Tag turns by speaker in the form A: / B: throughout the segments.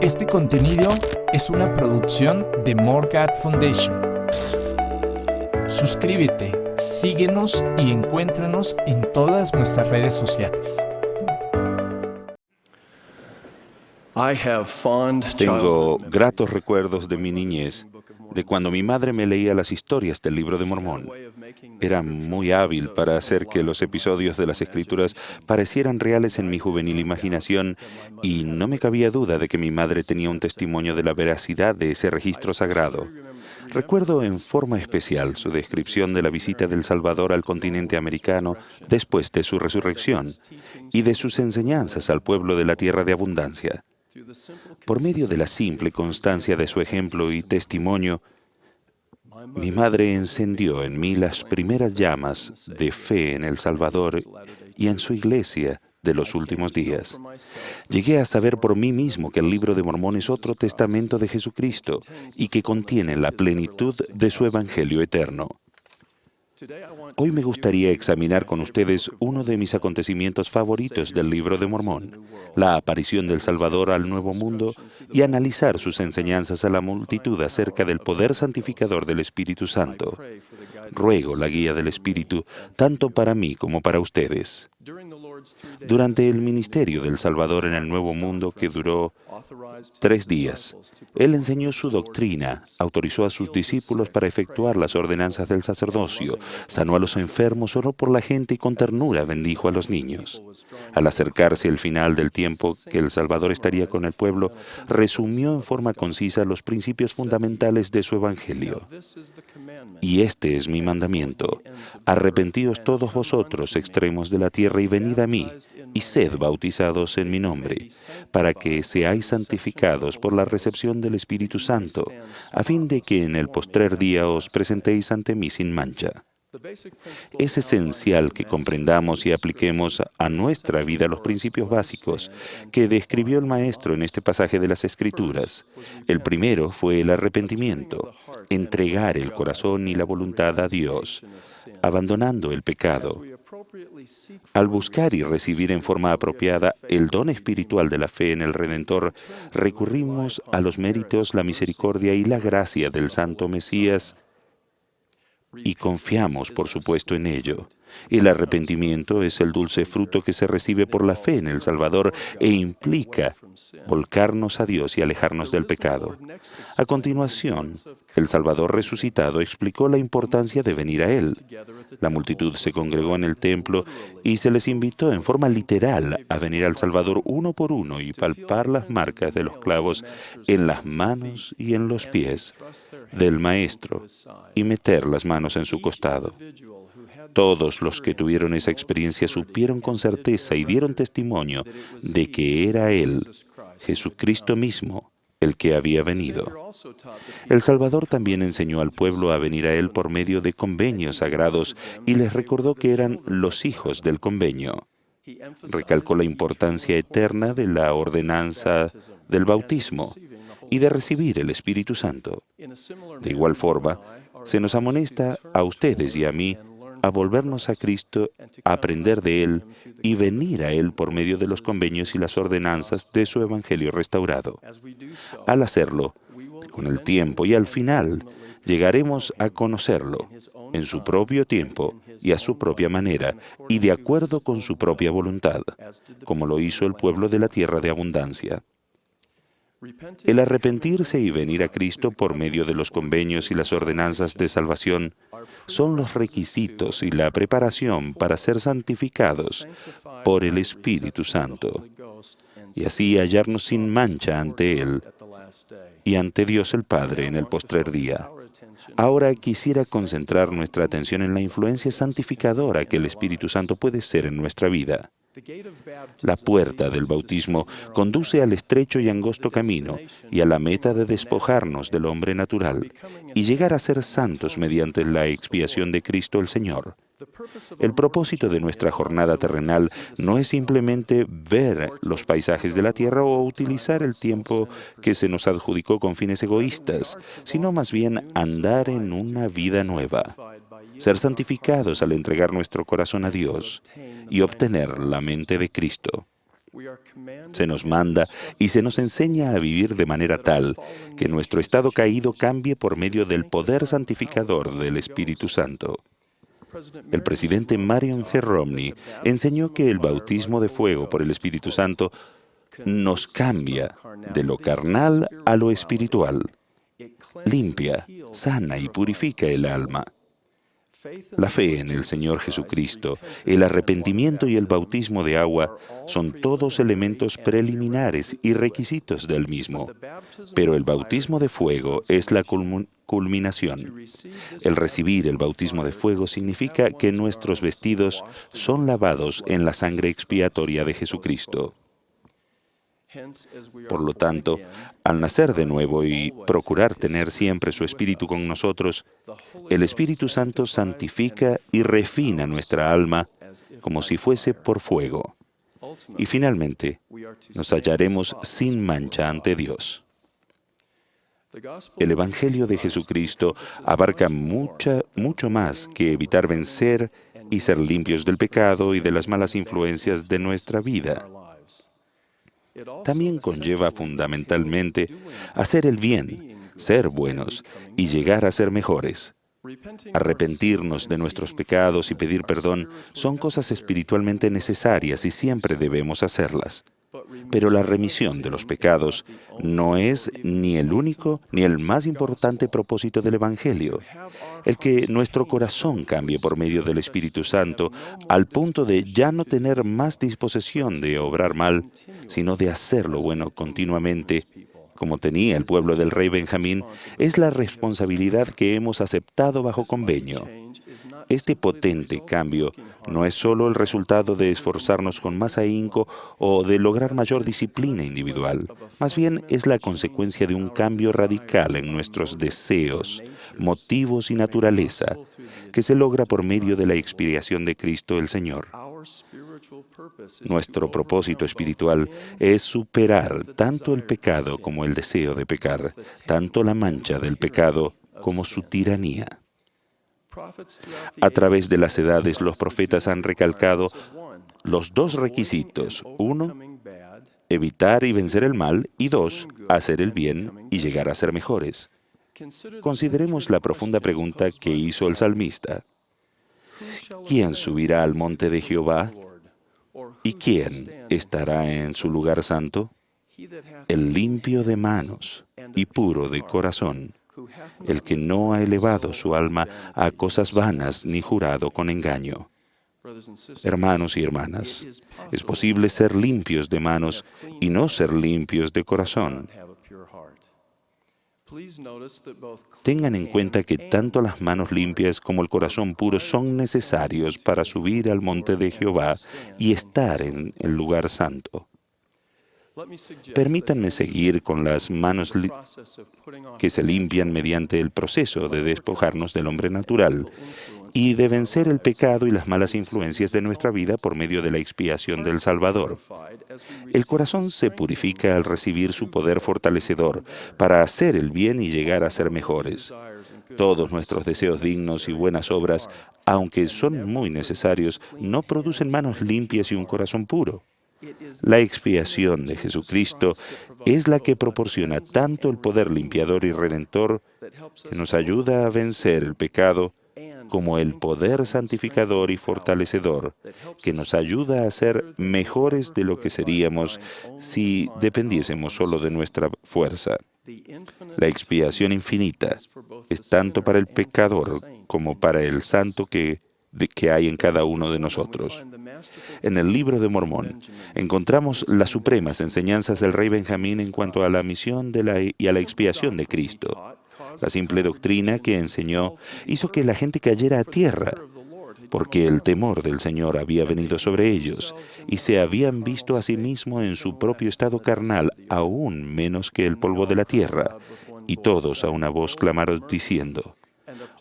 A: Este contenido es una producción de More God Foundation. Suscríbete, síguenos y encuéntranos en todas nuestras redes sociales.
B: Tengo gratos recuerdos de mi niñez, de cuando mi madre me leía las historias del Libro de Mormón. Era muy hábil para hacer que los episodios de las Escrituras parecieran reales en mi juvenil imaginación, y no me cabía duda de que mi madre tenía un testimonio de la veracidad de ese registro sagrado. Recuerdo en forma especial su descripción de la visita del Salvador al continente americano después de su resurrección y de sus enseñanzas al pueblo de la tierra de abundancia. Por medio de la simple constancia de su ejemplo y testimonio, mi madre encendió en mí las primeras llamas de fe en el Salvador y en su iglesia de los últimos días. Llegué a saber por mí mismo que el Libro de Mormón es otro testamento de Jesucristo y que contiene la plenitud de su Evangelio eterno. Hoy me gustaría examinar con ustedes uno de mis acontecimientos favoritos del Libro de Mormón, la aparición del Salvador al Nuevo Mundo, y analizar sus enseñanzas a la multitud acerca del poder santificador del Espíritu Santo. Ruego la guía del Espíritu, tanto para mí como para ustedes. Durante el ministerio del Salvador en el Nuevo Mundo, que duró 3 días, Él enseñó su doctrina, autorizó a sus discípulos para efectuar las ordenanzas del sacerdocio, sanó a los enfermos, oró por la gente y con ternura bendijo a los niños. Al acercarse el final del tiempo que el Salvador estaría con el pueblo, resumió en forma concisa los principios fundamentales de su Evangelio. Y este es mi mandamiento: arrepentíos todos vosotros, extremos de la tierra, y venid a mí, y sed bautizados en mi nombre, para que seáis santificados por la recepción del Espíritu Santo, a fin de que en el postrer día os presentéis ante mí sin mancha. Es esencial que comprendamos y apliquemos a nuestra vida los principios básicos que describió el Maestro en este pasaje de las Escrituras. El primero fue el arrepentimiento, entregar el corazón y la voluntad a Dios, abandonando el pecado. Al buscar y recibir en forma apropiada el don espiritual de la fe en el Redentor, recurrimos a los méritos, la misericordia y la gracia del Santo Mesías, y confiamos, por supuesto, en ello. El arrepentimiento es el dulce fruto que se recibe por la fe en el Salvador e implica volcarnos a Dios y alejarnos del pecado. A continuación, el Salvador resucitado explicó la importancia de venir a Él. La multitud se congregó en el templo y se les invitó en forma literal a venir al Salvador uno por uno y palpar las marcas de los clavos en las manos y en los pies del Maestro y meter las manos en su costado. Todos los que tuvieron esa experiencia supieron con certeza y dieron testimonio de que era Él, Jesucristo mismo, el que había venido. El Salvador también enseñó al pueblo a venir a Él por medio de convenios sagrados y les recordó que eran los hijos del convenio. Recalcó la importancia eterna de la ordenanza del bautismo y de recibir el Espíritu Santo. De igual forma, se nos amonesta a ustedes y a mí a volvernos a Cristo, a aprender de Él y venir a Él por medio de los convenios y las ordenanzas de su Evangelio restaurado. Al hacerlo, con el tiempo y al final, llegaremos a conocerlo en su propio tiempo y a su propia manera y de acuerdo con su propia voluntad, como lo hizo el pueblo de la tierra de abundancia. El arrepentirse y venir a Cristo por medio de los convenios y las ordenanzas de salvación son los requisitos y la preparación para ser santificados por el Espíritu Santo y así hallarnos sin mancha ante Él y ante Dios el Padre en el postrer día. Ahora quisiera concentrar nuestra atención en la influencia santificadora que el Espíritu Santo puede ser en nuestra vida. La puerta del bautismo conduce al estrecho y angosto camino y a la meta de despojarnos del hombre natural y llegar a ser santos mediante la expiación de Cristo el Señor. El propósito de nuestra jornada terrenal no es simplemente ver los paisajes de la tierra o utilizar el tiempo que se nos adjudicó con fines egoístas, sino más bien andar en una vida nueva, ser santificados al entregar nuestro corazón a Dios y obtener la mente de Cristo. Se nos manda y se nos enseña a vivir de manera tal que nuestro estado caído cambie por medio del poder santificador del Espíritu Santo. El presidente Marion G. Romney enseñó que el bautismo de fuego por el Espíritu Santo nos cambia de lo carnal a lo espiritual, limpia, sana y purifica el alma. La fe en el Señor Jesucristo, el arrepentimiento y el bautismo de agua son todos elementos preliminares y requisitos del mismo, pero el bautismo de fuego es la culminación. El recibir el bautismo de fuego significa que nuestros vestidos son lavados en la sangre expiatoria de Jesucristo. Por lo tanto, al nacer de nuevo y procurar tener siempre su Espíritu con nosotros, el Espíritu Santo santifica y refina nuestra alma como si fuese por fuego. Y finalmente, nos hallaremos sin mancha ante Dios. El Evangelio de Jesucristo abarca mucho más que evitar vencer y ser limpios del pecado y de las malas influencias de nuestra vida. También conlleva fundamentalmente hacer el bien, ser buenos y llegar a ser mejores. Arrepentirnos de nuestros pecados y pedir perdón son cosas espiritualmente necesarias y siempre debemos hacerlas. Pero la remisión de los pecados no es ni el único ni el más importante propósito del Evangelio. El que nuestro corazón cambie por medio del Espíritu Santo al punto de ya no tener más disposición de obrar mal, sino de hacer lo bueno continuamente, como tenía el pueblo del rey Benjamín, es la responsabilidad que hemos aceptado bajo convenio. Este potente cambio no es solo el resultado de esforzarnos con más ahínco o de lograr mayor disciplina individual, más bien es la consecuencia de un cambio radical en nuestros deseos, motivos y naturaleza, que se logra por medio de la expiación de Cristo el Señor. Nuestro propósito espiritual es superar tanto el pecado como el deseo de pecar, tanto la mancha del pecado como su tiranía. A través de las edades, los profetas han recalcado los dos requisitos. 1, evitar y vencer el mal, y 2, hacer el bien y llegar a ser mejores. Consideremos la profunda pregunta que hizo el salmista. ¿Quién subirá al monte de Jehová? ¿Y quién estará en su lugar santo? El limpio de manos y puro de corazón, el que no ha elevado su alma a cosas vanas ni jurado con engaño. Hermanos y hermanas, es posible ser limpios de manos y no ser limpios de corazón. Tengan en cuenta que tanto las manos limpias como el corazón puro son necesarios para subir al monte de Jehová y estar en el lugar santo. Permítanme seguir con las manos que se limpian mediante el proceso de despojarnos del hombre natural y de vencer el pecado y las malas influencias de nuestra vida por medio de la expiación del Salvador. El corazón se purifica al recibir su poder fortalecedor para hacer el bien y llegar a ser mejores. Todos nuestros deseos dignos y buenas obras, aunque son muy necesarios, no producen manos limpias y un corazón puro. La expiación de Jesucristo es la que proporciona tanto el poder limpiador y redentor que nos ayuda a vencer el pecado, como el poder santificador y fortalecedor que nos ayuda a ser mejores de lo que seríamos si dependiésemos solo de nuestra fuerza. La expiación infinita es tanto para el pecador como para el santo que hay en cada uno de nosotros. En el Libro de Mormón encontramos las supremas enseñanzas del rey Benjamín en cuanto a la misión y a la expiación de Cristo. La simple doctrina que enseñó hizo que la gente cayera a tierra, porque el temor del Señor había venido sobre ellos y se habían visto a sí mismos en su propio estado carnal, aún menos que el polvo de la tierra. Y todos a una voz clamaron diciendo: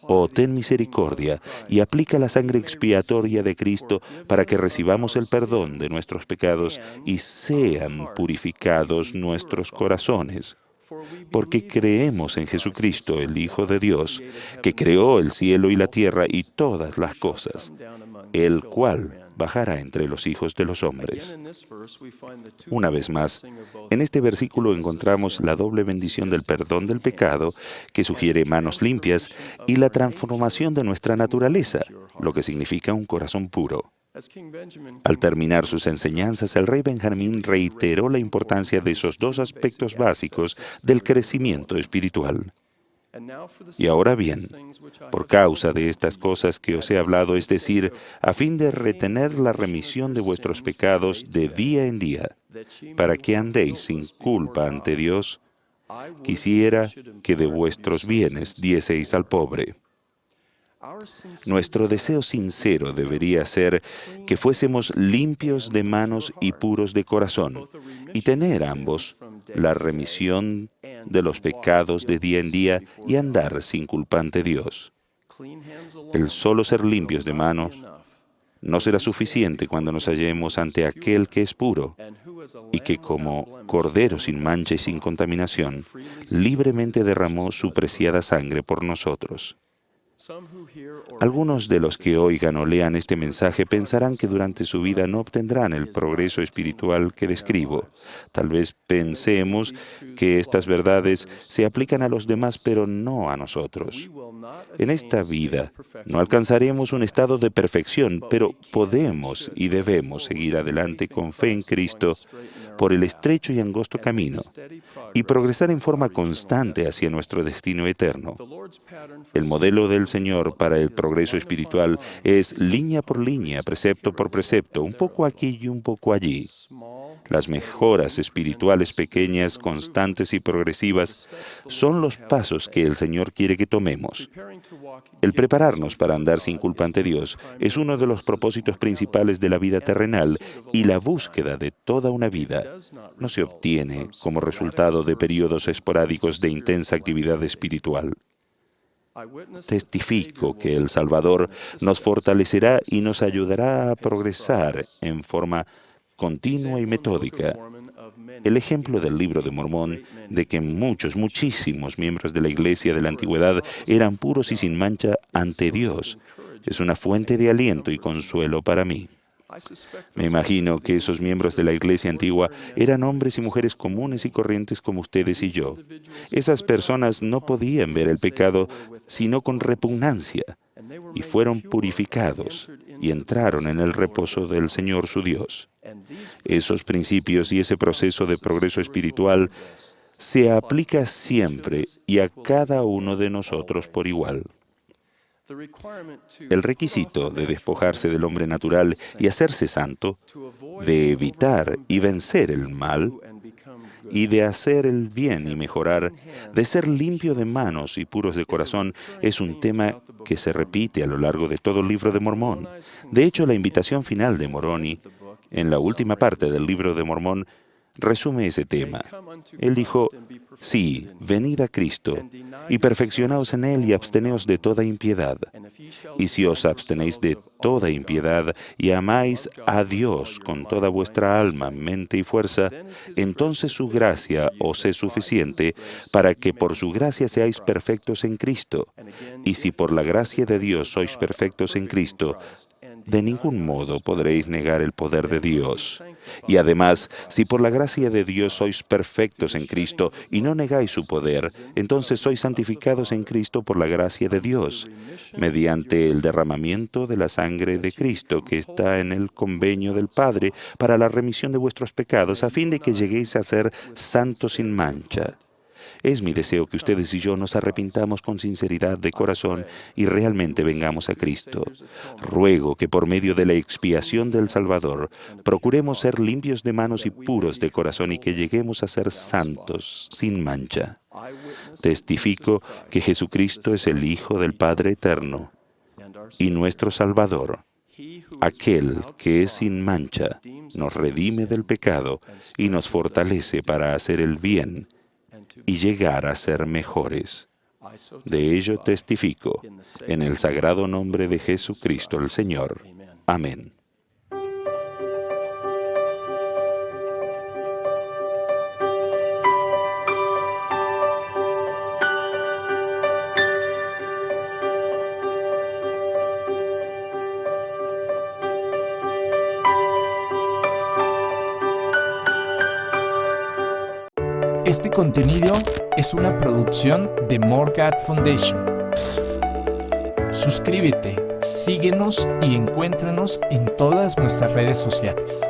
B: «Oh, ten misericordia y aplica la sangre expiatoria de Cristo para que recibamos el perdón de nuestros pecados y sean purificados nuestros corazones. Porque creemos en Jesucristo, el Hijo de Dios, que creó el cielo y la tierra y todas las cosas, el cual bajará entre los hijos de los hombres. Una vez más, en este versículo encontramos la doble bendición del perdón del pecado, que sugiere manos limpias, y la transformación de nuestra naturaleza, lo que significa un corazón puro. Al terminar sus enseñanzas, el rey Benjamín reiteró la importancia de esos dos aspectos básicos del crecimiento espiritual. Y ahora bien, por causa de estas cosas que os he hablado, es decir, a fin de retener la remisión de vuestros pecados de día en día, para que andéis sin culpa ante Dios, quisiera que de vuestros bienes dieseis al pobre. Nuestro deseo sincero debería ser que fuésemos limpios de manos y puros de corazón, y tener ambos, la remisión de los pecados de día en día y andar sin culpa ante Dios. El solo ser limpios de manos no será suficiente cuando nos hallemos ante aquel que es puro y que, como cordero sin mancha y sin contaminación, libremente derramó su preciada sangre por nosotros. Algunos de los que oigan o lean este mensaje pensarán que durante su vida no obtendrán el progreso espiritual que describo. Tal vez pensemos que estas verdades se aplican a los demás, pero no a nosotros. En esta vida no alcanzaremos un estado de perfección, pero podemos y debemos seguir adelante con fe en Cristo por el estrecho y angosto camino y progresar en forma constante hacia nuestro destino eterno. El modelo del Señor para el progreso espiritual es línea por línea, precepto por precepto, un poco aquí y un poco allí. Las mejoras espirituales pequeñas, constantes y progresivas son los pasos que el Señor quiere que tomemos. El prepararnos para andar sin culpa ante Dios es uno de los propósitos principales de la vida terrenal, y la búsqueda de toda una vida no se obtiene como resultado de periodos esporádicos de intensa actividad espiritual. Testifico que el Salvador nos fortalecerá y nos ayudará a progresar en forma continua y metódica. El ejemplo del Libro de Mormón, de que muchísimos miembros de la Iglesia de la Antigüedad eran puros y sin mancha ante Dios, es una fuente de aliento y consuelo para mí. Me imagino que esos miembros de la Iglesia antigua eran hombres y mujeres comunes y corrientes como ustedes y yo. Esas personas no podían ver el pecado sino con repugnancia, y fueron purificados y entraron en el reposo del Señor su Dios. Esos principios y ese proceso de progreso espiritual se aplica siempre y a cada uno de nosotros por igual. El requisito de despojarse del hombre natural y hacerse santo, de evitar y vencer el mal, y de hacer el bien y mejorar, de ser limpio de manos y puros de corazón, es un tema que se repite a lo largo de todo el Libro de Mormón. De hecho, la invitación final de Moroni, en la última parte del Libro de Mormón, resume ese tema. Él dijo: sí, venid a Cristo, y perfeccionaos en Él y absteneos de toda impiedad. Y si os abstenéis de toda impiedad y amáis a Dios con toda vuestra alma, mente y fuerza, entonces su gracia os es suficiente para que por su gracia seáis perfectos en Cristo. Y si por la gracia de Dios sois perfectos en Cristo, de ningún modo podréis negar el poder de Dios. Y además, si por la gracia de Dios sois perfectos en Cristo y no negáis su poder, entonces sois santificados en Cristo por la gracia de Dios, mediante el derramamiento de la sangre de Cristo que está en el convenio del Padre para la remisión de vuestros pecados, a fin de que lleguéis a ser santos sin mancha. Es mi deseo que ustedes y yo nos arrepintamos con sinceridad de corazón y realmente vengamos a Cristo. Ruego que por medio de la expiación del Salvador procuremos ser limpios de manos y puros de corazón, y que lleguemos a ser santos sin mancha. Testifico que Jesucristo es el Hijo del Padre Eterno y nuestro Salvador. Aquel que es sin mancha nos redime del pecado y nos fortalece para hacer el bien y llegar a ser mejores. De ello testifico, en el sagrado nombre de Jesucristo el Señor. Amén.
A: Este contenido es una producción de Morgad Foundation. Suscríbete, síguenos y encuéntranos en todas nuestras redes sociales.